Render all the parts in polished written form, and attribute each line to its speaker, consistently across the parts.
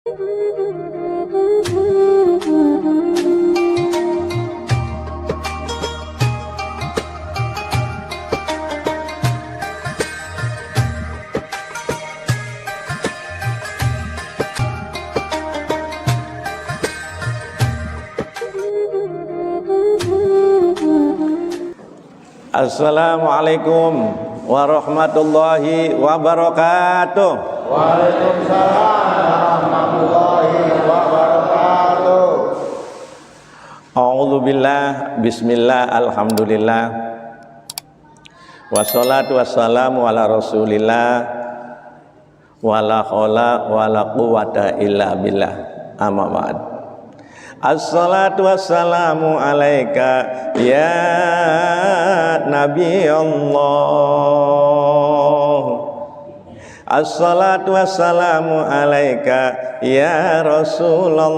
Speaker 1: Assalamualaikum warahmatullahi wabarakatuh.
Speaker 2: Waalaikumsalam warahmatullahi wabarakatuh.
Speaker 1: A'udzubillah, bismillah, alhamdulillah. Wassalatu wassalamu ala rasulillah. Wala haula wala quwata illa billah. Amma ba'd. Assalatu wassalamu alaika ya Nabi Allah. Assalatu wassalamu alaika ya Rasulullah.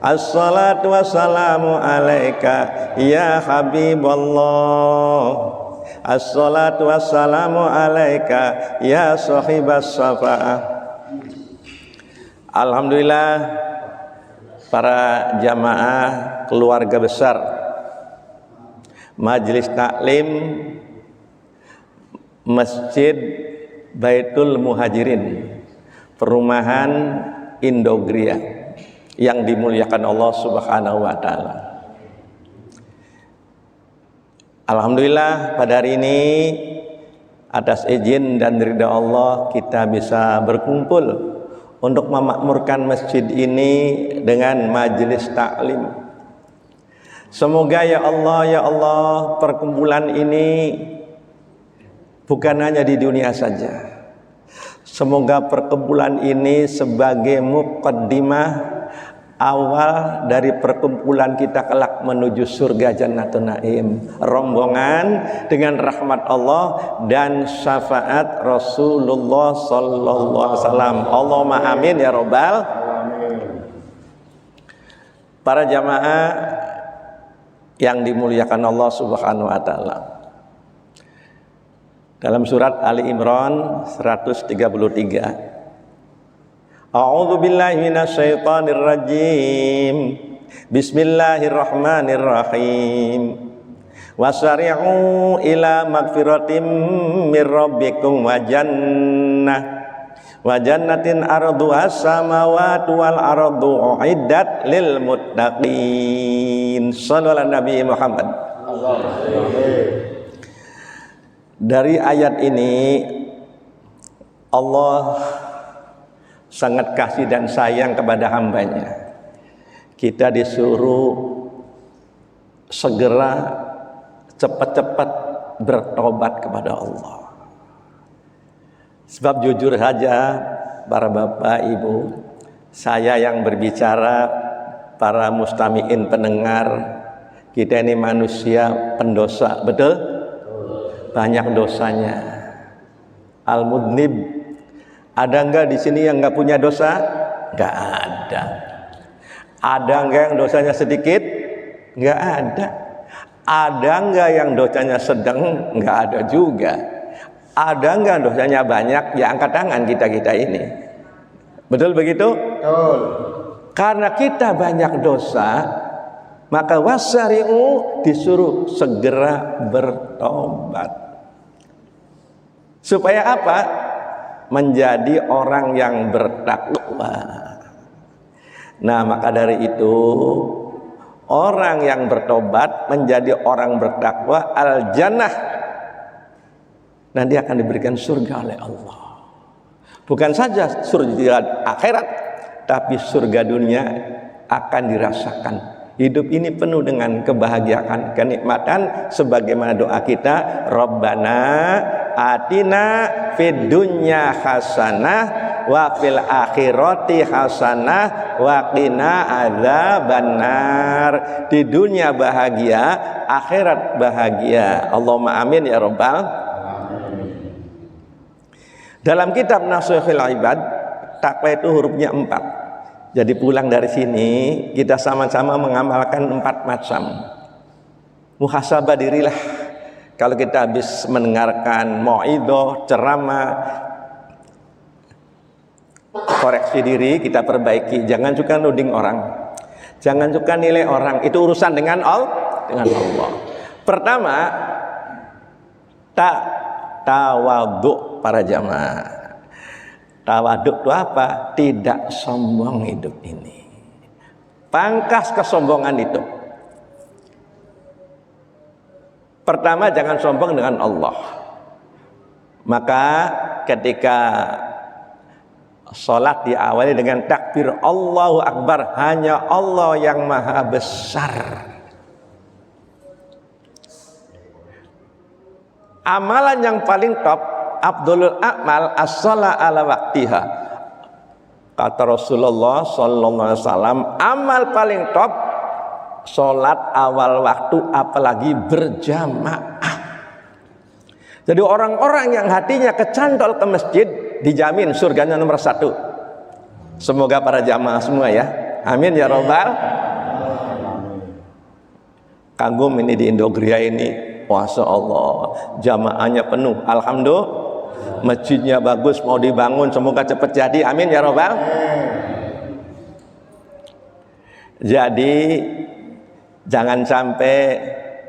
Speaker 1: Assalatu wassalamu alaika ya Habiballah. Assalatu wassalamu alaika ya sahibas syafa'ah. Alhamdulillah, para jamaah keluarga besar Majelis Taklim Masjid Baitul Muhajirin Perumahan Indogria yang dimuliakan Allah Subhanahu wa taala. Alhamdulillah, pada hari ini atas izin dan ridha Allah kita bisa berkumpul untuk memakmurkan masjid ini dengan majelis taklim. Semoga ya Allah, perkumpulan ini bukan hanya di dunia saja. Semoga perkumpulan ini sebagai muqaddimah awal dari perkumpulan kita kelak menuju surga Jannatun Naim, rombongan dengan rahmat Allah dan syafaat Rasulullah sallallahu alaihi wasallam. Allahumma amin ya robbal alamin. Para jamaah yang dimuliakan Allah Subhanahu wa taala, dalam surat Ali Imran 133, A'udzu billahi minasyaitonir rajim. Bismillahirrahmanirrahim. Wasari'u ila magfiratim mir rabbikum wa jannatin arduhas samawati wal ardu uiddat lil muttaqin. Shallallahu ala Nabi Muhammad. Dari ayat ini Allah sangat kasih dan sayang kepada hambanya. Kita disuruh segera cepat-cepat bertobat kepada Allah. Sebab jujur saja para bapak ibu, saya yang berbicara, para mustami'in pendengar, kita ini manusia pendosa, betul? Banyak dosanya. Al-mudnib. Ada enggak di sini yang enggak punya dosa? Enggak ada. Ada enggak yang dosanya sedikit? Enggak ada. Ada enggak yang dosanya sedang? Enggak ada juga. Ada enggak dosanya banyak? Ya angkat tangan kita ini. Betul begitu?
Speaker 2: Betul.
Speaker 1: Karena kita banyak dosa, maka wasari'u disuruh segera bertobat. Supaya apa? Menjadi orang yang bertakwa. Nah, maka dari itu orang yang bertobat menjadi orang bertakwa, al jannah, nanti akan diberikan surga oleh Allah. Bukan saja surga akhirat, tapi surga dunia akan dirasakan. Hidup ini penuh dengan kebahagiaan, kenikmatan, sebagaimana doa kita, Rabbana atina fid dunya hasanah wa fil akhirati hasanah wa qina adzabannar. Di dunia bahagia, akhirat bahagia. Allahumma amin ya rabbal alamin. Dalam kitab Nasuhul Ibad, takwa itu hurufnya 4. Jadi pulang dari sini kita sama-sama mengamalkan 4 macam. Muhasabah dirilah. Kalau kita habis mendengarkan mauidhah, ceramah, koreksi diri, kita perbaiki. Jangan suka nuding orang, jangan suka nilai orang. Itu urusan dengan Allah. Pertama, tawadhu para jamaah. Tawadhu itu apa? Tidak sombong hidup ini. Pangkas kesombongan itu. Pertama, jangan sombong dengan Allah. Maka ketika sholat diawali dengan takbir Allahu Akbar, hanya Allah yang maha besar. Amalan yang paling top, Abdulul A'mal as-shalah ala waktiha. Kata Rasulullah sallallahu alaihi wasallam, amal paling top sholat awal waktu, apalagi berjamaah. Jadi orang-orang yang hatinya kecantol ke masjid dijamin surganya nomor 1. Semoga para jamaah semua ya, amin ya robbal. Kagum ini di Indogria ini, masya Allah, jamaahnya penuh, alhamdulillah. Masjidnya bagus, mau dibangun, semoga cepat jadi, amin ya robbal. Jadi jangan sampai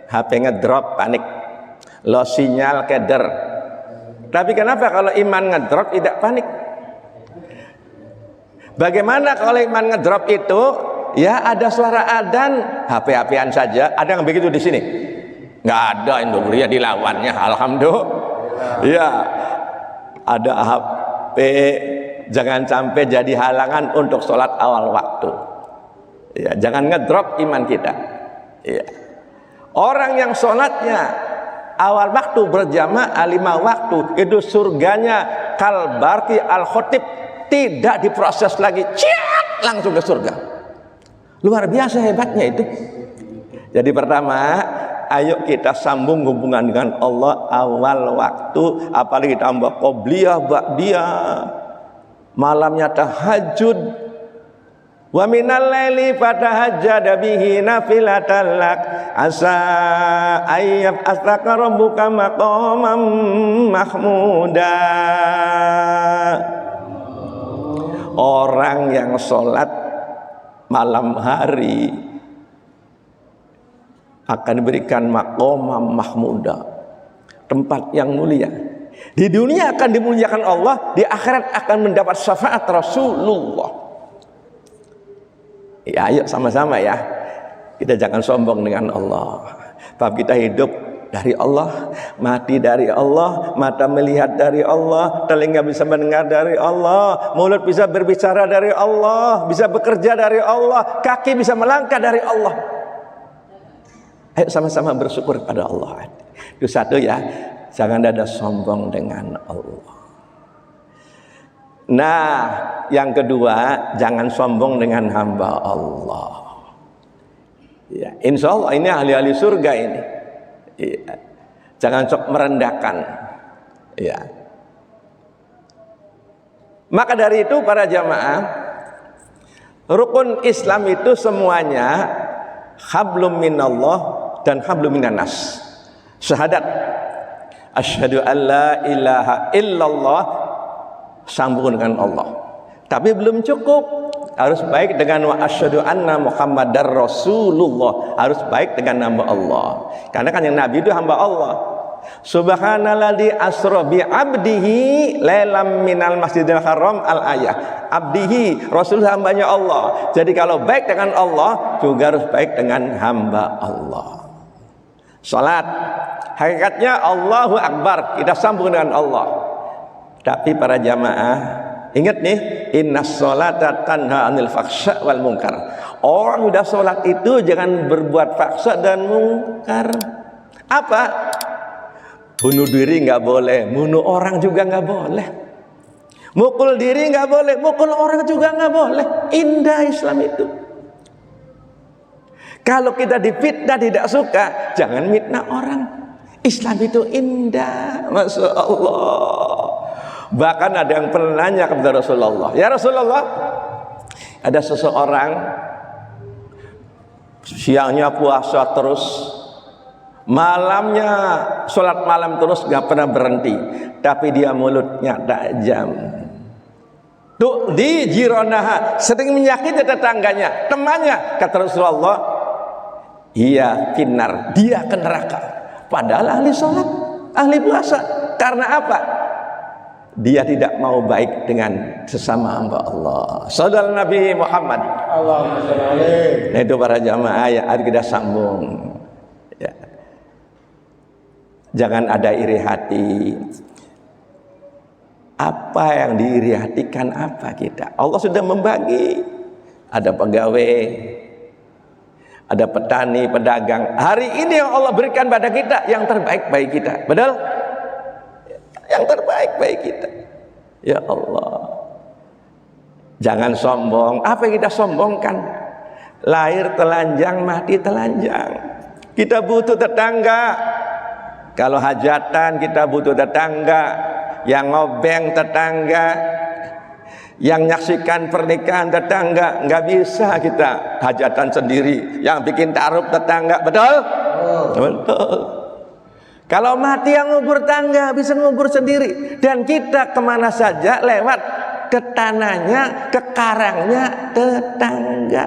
Speaker 1: HP ngedrop, panik, lost sinyal, keder. Tapi kenapa kalau iman ngedrop tidak panik? Bagaimana kalau iman ngedrop itu? Ya ada suara adzan, HP-HPan saja. Ada yang begitu di sini? Nggak ada, Indonesia dilawannya, alhamdulillah. Ya, ada HP, jangan sampai jadi halangan untuk sholat awal waktu. Ya, jangan ngedrop iman kita. Ya. Orang yang sholatnya awal waktu berjamaah 5 waktu, itu surganya kalbarki al-khotib, tidak diproses lagi, ciat, langsung ke surga. Luar biasa hebatnya itu. Jadi pertama, ayo kita sambung hubungan dengan Allah awal waktu, apalagi tambah qobliyah, ba'diyah, malamnya tahajud. Wa minal laili fatahajjada bihi nafilatan lak asa ayyab astaka rabbuka maqamam mahmuda. Orang yang sholat malam hari akan diberikan maqamam mahmuda, tempat yang mulia. Di dunia akan dimuliakan Allah, di akhirat akan mendapat syafaat Rasulullah. Ya, ayo sama-sama ya, kita jangan sombong dengan Allah. Sebab kita hidup dari Allah, mati dari Allah, mata melihat dari Allah, telinga bisa mendengar dari Allah, mulut bisa berbicara dari Allah, bisa bekerja dari Allah, kaki bisa melangkah dari Allah. Ayo sama-sama bersyukur pada Allah. Itu satu ya, jangan ada sombong dengan Allah. Nah, yang kedua, jangan sombong dengan hamba Allah. Ya, insya Allah ini ahli-ahli surga ini. Ya. Jangan sok merendahkan. Ya. Maka dari itu para jamaah, rukun Islam itu semuanya hablum minallah dan hablum minannas. Syahadat asyhadu an la ilaha illallah, sambung dengan Allah. Tapi belum cukup, harus baik dengan wa asyhadu anna muhammadar rasulullah, harus baik dengan nama Allah. Karena kan yang nabi itu hamba Allah. Subhanalladzi asra bi abdihi lailam minal masjidil haram al ayah. Abdihi, rasul hambanya Allah. Jadi kalau baik dengan Allah, juga harus baik dengan hamba Allah. Salat, hakikatnya Allahu Akbar, kita sambung dengan Allah. Tapi para jamaah, ingat nih, innas sholata tanha anil faksha wal munkar. Orang udah sholat itu jangan berbuat faksa dan mungkar. Apa? Bunuh diri nggak boleh, bunuh orang juga nggak boleh, mukul diri nggak boleh, mukul orang juga nggak boleh. Indah Islam itu. Kalau kita difitnah tidak suka, jangan mitnah orang. Islam itu indah, masya Allah. Bahkan ada yang pernah nanya kepada Rasulullah, ya Rasulullah, ada seseorang siangnya puasa terus, malamnya sholat malam terus, gak pernah berhenti, tapi dia mulutnya tajam. tu'di jiranaha, sering menyakiti tetangganya, temannya. Kata Rasulullah, iya finnar, dia ke neraka. Padahal ahli sholat, ahli puasa. Karena apa? Dia tidak mau baik dengan sesama hamba Allah. Saudara Nabi Muhammad,
Speaker 2: Allahumma sholli alaihi.
Speaker 1: nah itu para jamaah ya, hari kita sambung ya. Jangan ada iri hati. Apa yang diiri hatikan apa kita? Allah sudah membagi. Ada pegawai, ada petani, pedagang. Hari ini yang Allah berikan pada kita yang terbaik bagi kita. Betul? Yang terbaik bagi kita. Ya Allah. Jangan sombong. Apa yang kita sombongkan? Lahir telanjang, mati telanjang. Kita butuh tetangga. Kalau hajatan kita butuh tetangga. Yang ngobeng tetangga, yang nyaksikan pernikahan tetangga. Nggak bisa kita hajatan sendiri. Yang bikin taruh tetangga. Betul? Betul. Kalau mati yang ngubur tangga, bisa ngubur sendiri. Dan kita kemana saja lewat, ke tanahnya, ke karangnya tetangga.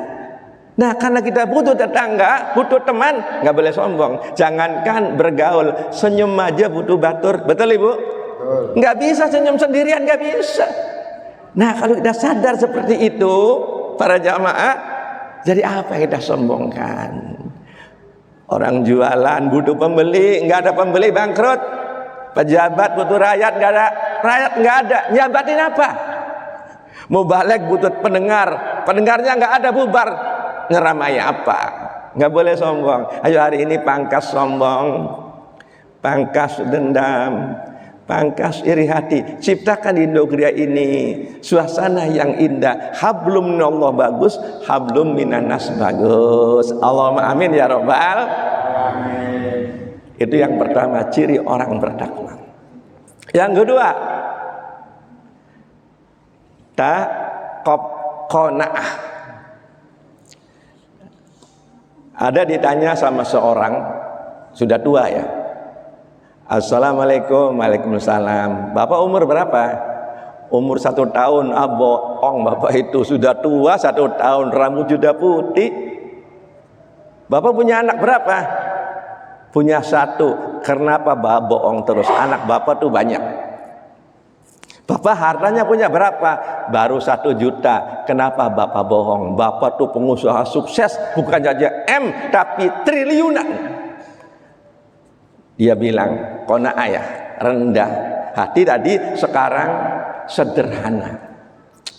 Speaker 1: Nah, karena kita butuh tetangga, butuh teman, nggak boleh sombong. Jangankan bergaul, senyum aja butuh batur. Betul Ibu? Nggak bisa senyum sendirian, nggak bisa. Nah, kalau kita sadar seperti itu, para jamaah, jadi apa yang kita sombongkan? Orang jualan butuh pembeli, nggak ada pembeli bangkrut. Pejabat butuh rakyat, nggak ada rakyat, nggak ada. Nyabatin apa? Mubalek butuh pendengar, pendengarnya nggak ada, bubar. Ngeramai apa? Nggak boleh sombong. Ayo hari ini pangkas sombong, pangkas dendam, pangkas iri hati. Ciptakan di Indogria ini suasana yang indah. Hablum minallah bagus, hablum minanas bagus. Allahumma amin ya rabbal alamin. Itu yang pertama, ciri orang bertakwa. Yang kedua, qanaah. Ada ditanya sama seorang, sudah tua ya. Assalamualaikum. Waalaikumsalam. Bapak umur berapa? Umur 1 tahun. Ah, bohong, bapak itu sudah tua 1 tahun, rambut sudah putih. Bapak punya anak berapa? Punya 1. Kenapa bapak bohong terus? Anak bapak tuh banyak. Bapak hartanya punya berapa? Baru 1 juta. Kenapa bapak bohong? Bapak tuh pengusaha sukses, bukan saja M tapi triliunan. Dia bilang, qanaah ya, rendah hati tadi, sekarang sederhana.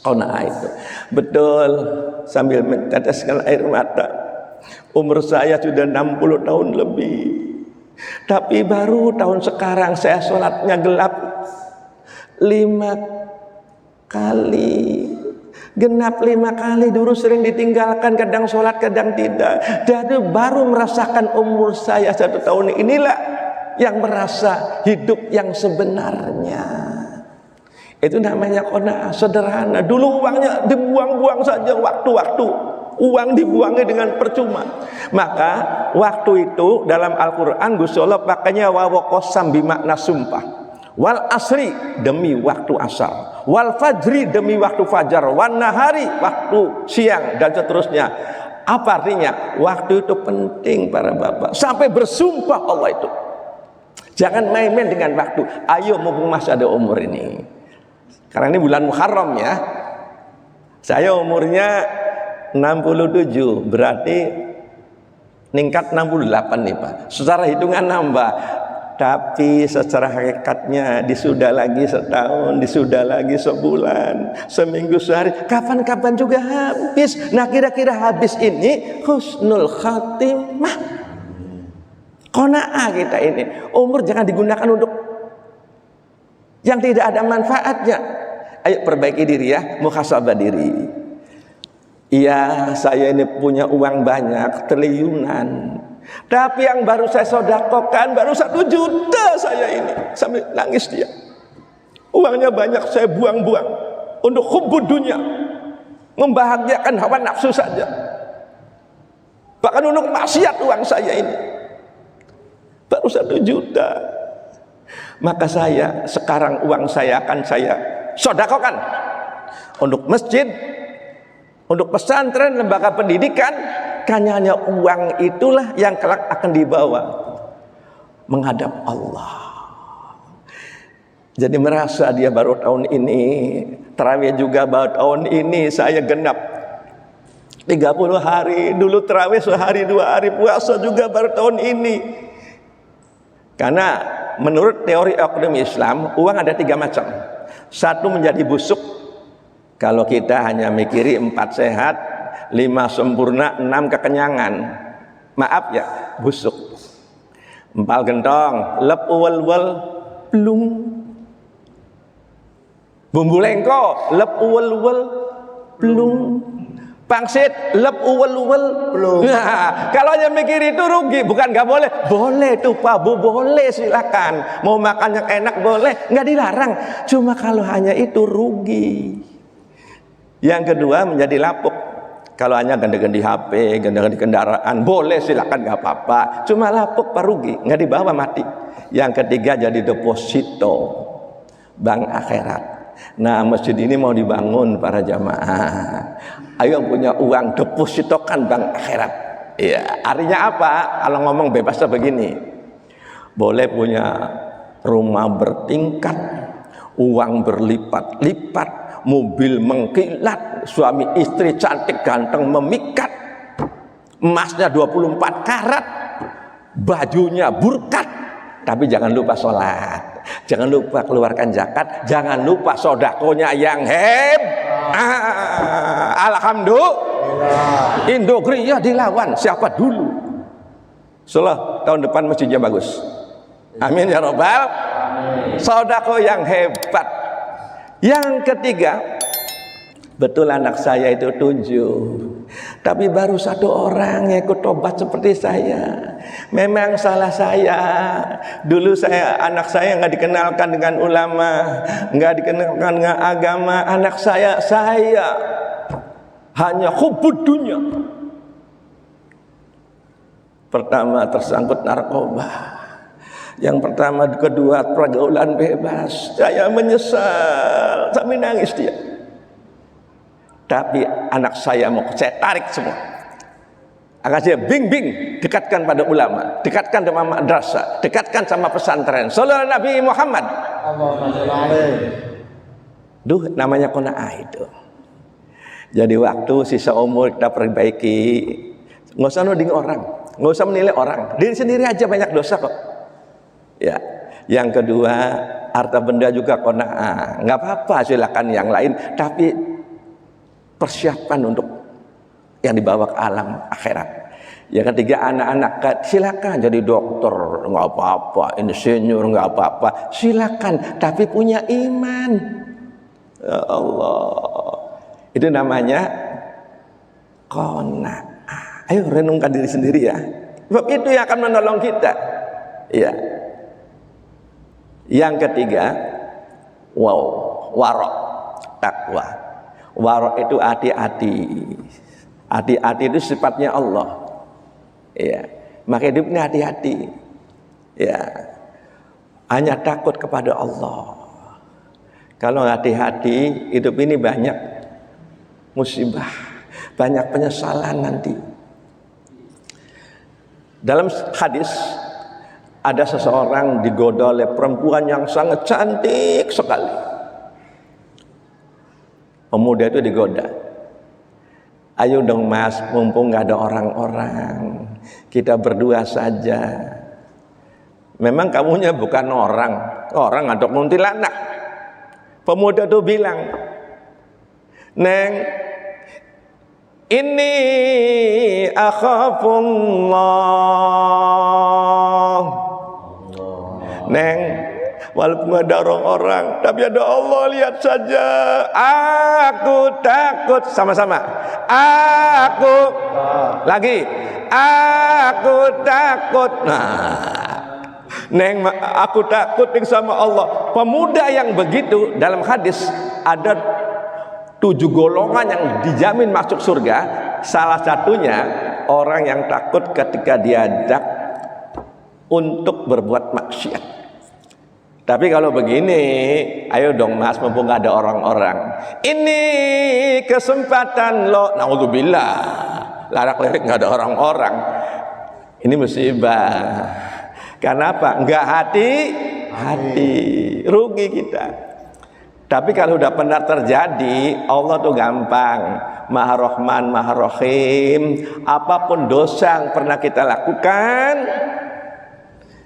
Speaker 1: Qanaah itu. Betul, sambil meneteskan air mata. Umur saya sudah 60 tahun lebih. Tapi baru tahun sekarang saya sholatnya gelap 5 kali. Genap 5 kali. Dulu sering ditinggalkan, kadang sholat, kadang tidak. Jadi baru merasakan umur saya 1 tahun inilah yang merasa hidup yang sebenarnya. Itu namanya qanaah, sederhana. Dulu uangnya dibuang-buang saja, waktu-waktu uang dibuangnya dengan percuma. Maka waktu itu dalam Al-Quran Gusti Allah pakainya wawu qasam bimakna sumpah. Wal asri, demi waktu asar. Wal fajri, demi waktu fajar. Wan nahari, waktu siang, dan seterusnya. Apa artinya? Waktu itu penting para bapak. Sampai bersumpah Allah itu. Jangan main-main dengan waktu. Ayo mumpung masih ada umur ini. Karena ini bulan Muharram ya. Saya umurnya 67, berarti meningkat 68 nih Pak. Secara hitungan nambah. Tapi secara hakikatnya disudah lagi setahun, disudah lagi sebulan, seminggu, sehari, kapan-kapan juga habis. Nah kira-kira habis ini husnul khatimah. Qanaah kita ini. Umur jangan digunakan untuk yang tidak ada manfaatnya. Ayo perbaiki diri ya, muhasabah diri. Iya, saya ini punya uang banyak, triliunan. Tapi yang baru saya sedekahkan baru 1 juta saya ini. Sampai nangis dia. Uangnya banyak saya buang-buang untuk hubbud dunia, membahagiakan hawa nafsu saja. Bahkan untuk maksiat uang saya ini baru 1 juta. Maka saya sekarang uang saya akan saya sedekahkan untuk masjid, untuk pesantren, lembaga pendidikan, kan hanya uang itulah yang kelak akan dibawa menghadap Allah. Jadi merasa dia baru tahun ini, tarawih juga baru tahun ini saya genap 30 hari, dulu tarawih sehari 2 hari, puasa juga baru tahun ini. Karena menurut teori ekonomi Islam, uang ada 3 macam. 1 menjadi busuk, kalau kita hanya mikiri 4 sehat, 5 sempurna, 6 kekenyangan. Maaf ya, busuk. 4 gentong, lep uwel-uwel, plung. Bumbu lengko, lep uwel-uwel, plung. Pangsit, lep uwel-uwel, plung. Nah, kalau hanya mikir itu rugi, bukan nggak boleh. Boleh tuh Pak Bu, boleh silakan. Mau makan yang enak boleh, nggak dilarang. Cuma kalau hanya itu rugi. Yang kedua menjadi lapuk. Kalau hanya ganti-ganti HP, ganti-ganti kendaraan, boleh silakan, nggak apa-apa. Cuma lapuk Pak, rugi, nggak dibawa mati. Yang ketiga jadi deposito bank akhirat. Nah, masjid ini mau dibangun para jamaah. Ayo punya uang, depositokan bank akhirat. Ya, artinya apa? Kalau ngomong bebasnya begini. Boleh punya rumah bertingkat, uang berlipat-lipat, mobil mengkilat, suami istri cantik ganteng memikat, emasnya 24 karat, bajunya burkat, tapi jangan lupa sholat. Jangan lupa keluarkan zakat, jangan lupa sodakonya yang alhamdulillah. Indogria dilawan, siapa dulu? Salah, tahun depan masjidnya bagus. Amin ya robbal. Sodako yang hebat. Yang ketiga, betul anak saya itu 7, tapi baru 1 orang yang ikut tobat seperti saya. Memang salah saya. Dulu anak saya nggak dikenalkan dengan ulama, nggak dikenalkan dengan agama. Anak saya hanya hubbud dunya. Pertama tersangkut narkoba. Yang pertama, kedua pergaulan bebas. Saya menyesal, sampai nangis dia. Tapi anak saya mau saya tarik semua. Akan saya bimbing, dekatkan pada ulama, dekatkan sama madrasah, dekatkan sama pesantren. Sallallahu Nabi Muhammad. Duh, namanya qanaah itu. Jadi waktu sisa umur kita perbaiki, nggak usah nuding orang, nggak usah menilai orang. Diri sendiri aja banyak dosa kok. Ya. Yang kedua, harta benda juga qanaah. Nggak apa-apa, silakan yang lain, tapi persiapan untuk yang dibawa ke alam akhirat. Yang ketiga, anak-anak silakan jadi dokter, nggak apa-apa, insinyur nggak apa-apa, silakan, tapi punya iman. Ya Allah, itu namanya qanaah. Ayo renungkan diri sendiri ya, sebab itu yang akan menolong kita. Ya. Yang ketiga, warok, takwa. Warok itu hati-hati. Hati-hati itu sifatnya Allah. Ya, maka hidup ini hati-hati. Ya, hanya takut kepada Allah. Kalau hati-hati, hidup ini banyak musibah, banyak penyesalan nanti. Dalam hadis ada seseorang digoda oleh perempuan yang sangat cantik sekali. Pemuda itu digoda. Ayo dong mas, mumpung gak ada orang-orang, kita berdua saja. Memang kamunya bukan orang atau kuntilanak. Pemuda itu bilang, Neng, ini akhafullah. Neng, walaupun ada orang-orang, tapi ada Allah, lihat saja. Aku takut, sama-sama. Aku lagi. Aku takut. Nah, Neng, aku takut sama Allah. Pemuda yang begitu dalam hadis ada 7 golongan yang dijamin masuk surga. Salah satunya orang yang takut ketika diajak untuk berbuat maksiat. Tapi kalau begini, ayo dong Mas, mumpung nggak ada orang-orang. Ini kesempatan lo, naudzubillah, larak-lirik nggak ada orang-orang. Ini musibah. Karena apa? Nggak hati, rugi kita. Tapi kalau udah pernah terjadi, Allah tuh gampang, Maha Rahman, Maha Rahim. Apapun dosa yang pernah kita lakukan,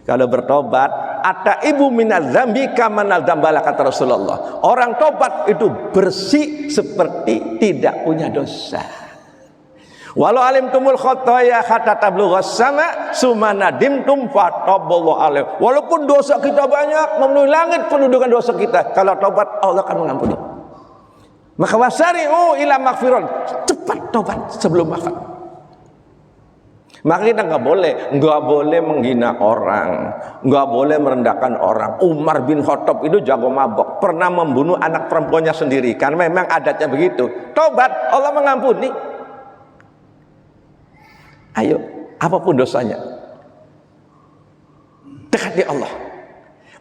Speaker 1: kalau bertobat, ataibu minaz dzambi kama nadzambala, kata Rasulullah. Orang tobat itu bersih seperti tidak punya dosa. Walau alimtumul khotoya hatta tablughas sama summa nadimtum fataballahu alaihi. Walaupun dosa kita banyak memenuhi langit pendudukan dosa kita, kalau tobat Allah akan mengampuni. Maka wasari'u ila maghfirah, cepat tobat sebelum wafat. Maka kita nggak boleh menghina orang, nggak boleh merendahkan orang. Umar bin Khattab itu jago mabok, pernah membunuh anak perempuannya sendiri, karena memang adatnya begitu. Tobat, Allah mengampuni. Ayo, apapun dosanya, dekati Allah.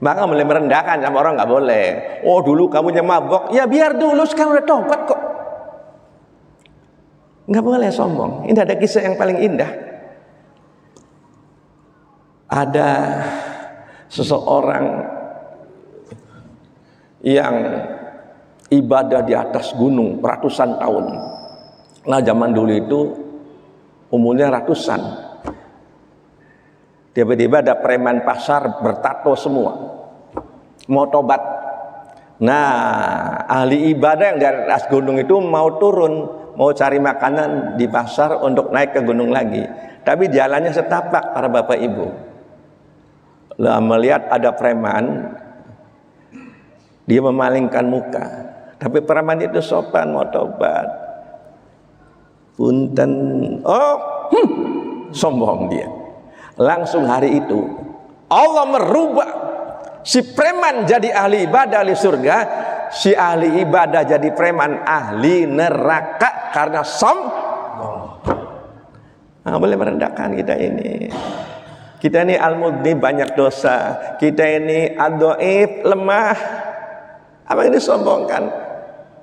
Speaker 1: Maka boleh merendahkan sama orang nggak boleh. Oh dulu kamu mabok, ya biar dulu, sekarang udah tobat kok. Nggak boleh sombong. Ini ada kisah yang paling indah. Ada seseorang yang ibadah di atas gunung ratusan tahun. Nah zaman dulu itu umurnya ratusan. Tiba-tiba ada preman pasar bertato semua, mau tobat. Nah ahli ibadah yang di atas gunung itu mau turun, mau cari makanan di pasar untuk naik ke gunung lagi. Tapi jalannya setapak para bapak ibu. Lah melihat ada preman, dia memalingkan muka. Tapi preman itu sopan, mau tobat. Punten, sombong dia. Langsung hari itu Allah merubah si preman jadi ahli ibadah ahli surga, si ahli ibadah jadi preman ahli neraka karena sombong. Nah, boleh merendahkan kita ini. Kita ini al-mudnib, banyak dosa. Kita ini ad-dhaif, lemah. Apa ini sombongkan?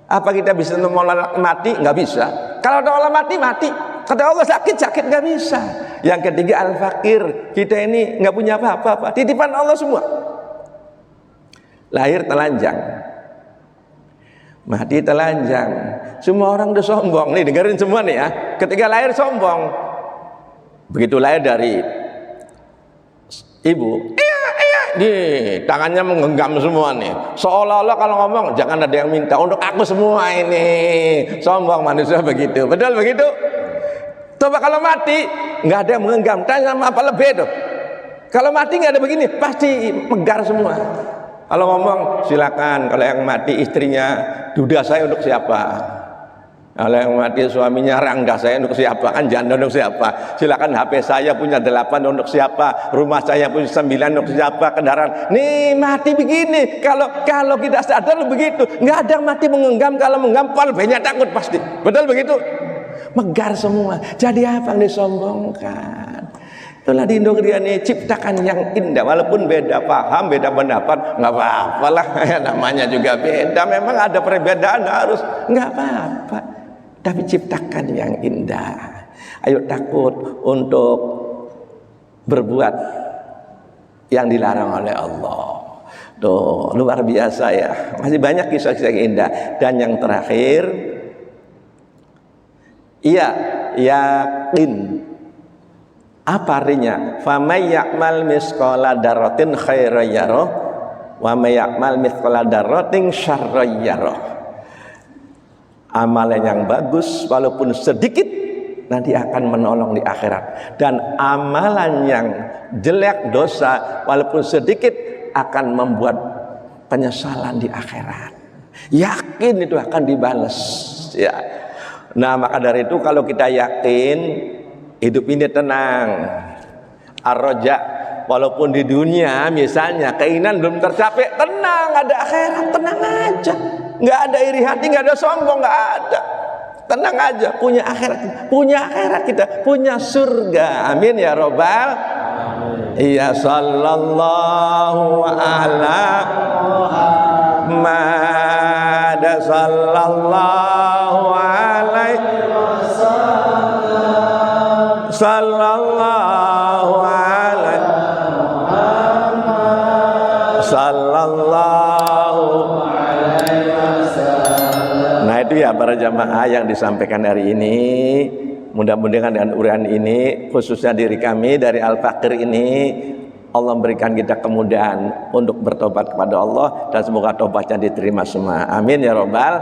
Speaker 1: Apa kita bisa menolak mati? Nggak bisa. Kalau ada Allah mati, mati. Kata Allah sakit, nggak bisa. Yang ketiga al-fakir. Kita ini nggak punya apa-apa. Titipan Allah semua. Lahir telanjang, mati telanjang. Semua orang udah sombong. Nih dengerin semua nih ya. Ketika lahir sombong. Begitu lahir dari ibu, nih tangannya menggenggam semua nih, seolah-olah kalau ngomong jangan ada yang minta, untuk aku semua ini. Sombong manusia begitu, betul begitu? Coba kalau mati nggak ada yang menggenggam, tanya sama apa lebih tuh? Kalau mati nggak ada begini, pasti megar semua. Kalau ngomong silakan, kalau yang mati istrinya, duda saya untuk siapa? Kalau yang mati suaminya, rangga saya untuk siapa? Kan janda untuk siapa? Silakan HP saya punya 8 untuk siapa? Rumah saya punya 9 untuk siapa? Kendaraan. Nih mati begini. Kalau kita sadar begitu, nggak ada yang mati menggenggam. Kalau menggenggam banyak takut pasti. Betul begitu? Megar semua. Jadi apa yang disombongkan? Itulah di Indonesia ini ciptakan yang indah. Walaupun beda paham, beda pendapat, nggak apa-apa lah. Namanya juga beda. Memang ada perbedaan, harus nggak apa-apa. Tapi ciptakan yang indah. Ayo takut untuk berbuat yang dilarang oleh Allah. Tuh luar biasa ya. Masih banyak kisah-kisah yang indah. Dan yang terakhir, iya yakin. Apa artinya? Famay ya'mal misqala dzarratin khairan yarah wa may ya'mal misqala dzarratin syarran yarah. Amalan yang bagus walaupun sedikit nanti akan menolong di akhirat, dan amalan yang jelek dosa walaupun sedikit akan membuat penyesalan di akhirat. Yakin itu akan dibalas ya. Nah maka dari itu kalau kita yakin hidup ini tenang, ar-raja, walaupun di dunia misalnya keinginan belum tercapai, tenang, ada akhirat, tenang aja. Nggak ada iri hati, nggak ada sombong, nggak ada. Tenang aja, punya akhirat kita, punya surga. Amin ya robbal. Ya sallallahu ala Muhammad sallallahu alaihi wasallam sallallahu alaihi sallallahu alaihi wasallam. Nah itu ya para jamaah yang disampaikan hari ini. Mudah-mudahan dengan uraian ini khususnya diri kami dari Al-Fakir ini Allah memberikan kita kemudahan untuk bertobat kepada Allah dan semoga tobatnya diterima semua. Amin ya robbal.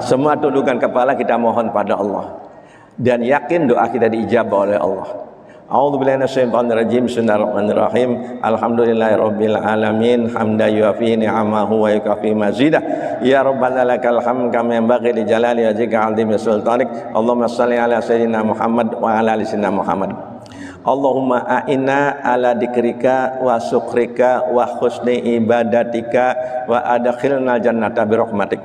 Speaker 1: Semua tundukkan kepala kita mohon pada Allah dan yakin doa kita diijabah oleh Allah. A'udzubillahi minasyaitonirrajim. Bismillahirrahmanirrahim. Alhamdulillahirabbil alamin hamdan yuafi ni'amahu wa yukafi mazidah. Ya rabbana lakal hamd kama yanbaghi li jalali wajhika 'azimi sultanik. Allahumma shalli ala sayyidina Muhammad wa ala ali sayyidina Muhammad. Allahumma a'inna ala dikrika wa syukrika wa husni ibadatika wa adkhilna jannata bi rahmatik.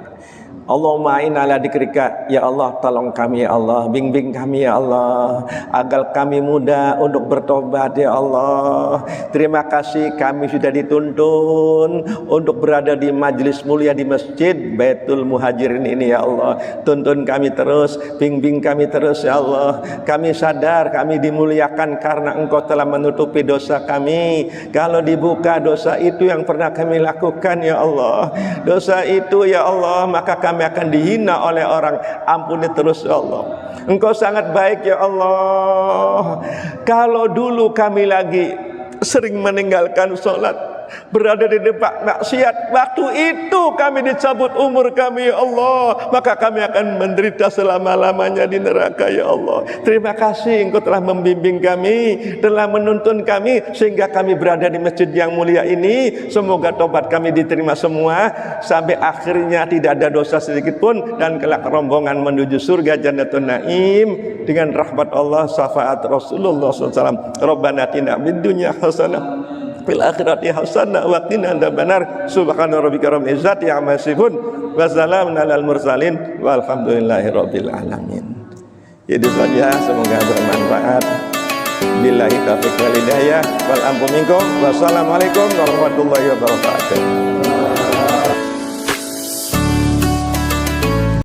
Speaker 1: Allahumma a'inna ala dikrika, ya Allah tolong kami ya Allah, bimbing kami ya Allah agar kami mudah untuk bertobat ya Allah. Terima kasih kami sudah dituntun untuk berada di majlis mulia di Masjid Baitul Muhajirin ini ya Allah. Tuntun kami terus, bimbing kami terus ya Allah. Kami sadar kami dimuliakan karena Engkau telah menutupi dosa kami. Kalau dibuka dosa itu yang pernah kami lakukan ya Allah, dosa itu ya Allah, maka kami akan dihina oleh orang. Ampuni terus ya Allah. Engkau sangat baik ya Allah. Kalau dulu kami lagi sering meninggalkan sholat, berada di depan maksiat, waktu itu kami dicabut umur kami ya Allah, maka kami akan menderita selama-lamanya di neraka ya Allah. Terima kasih Engkau telah membimbing kami, telah menuntun kami sehingga kami berada di masjid yang mulia ini. Semoga tobat kami diterima semua sampai akhirnya tidak ada dosa sedikit pun dan kelak rombongan menuju surga Jannatun Naim dengan rahmat Allah, syafaat Rasulullah SAW. Rabbana atina fid dunya hasanah fil akhirati hasanah wa qina adzabannar. Subhana rabbika rabbil izzati amma yasifun wa salamun alal mursalin walhamdulillahi rabbil alamin. Itu saja, semoga bermanfaat. Billahi taufiq wal hidayah wal ampun minkum. Wassalamualaikum warahmatullahi wabarakatuh.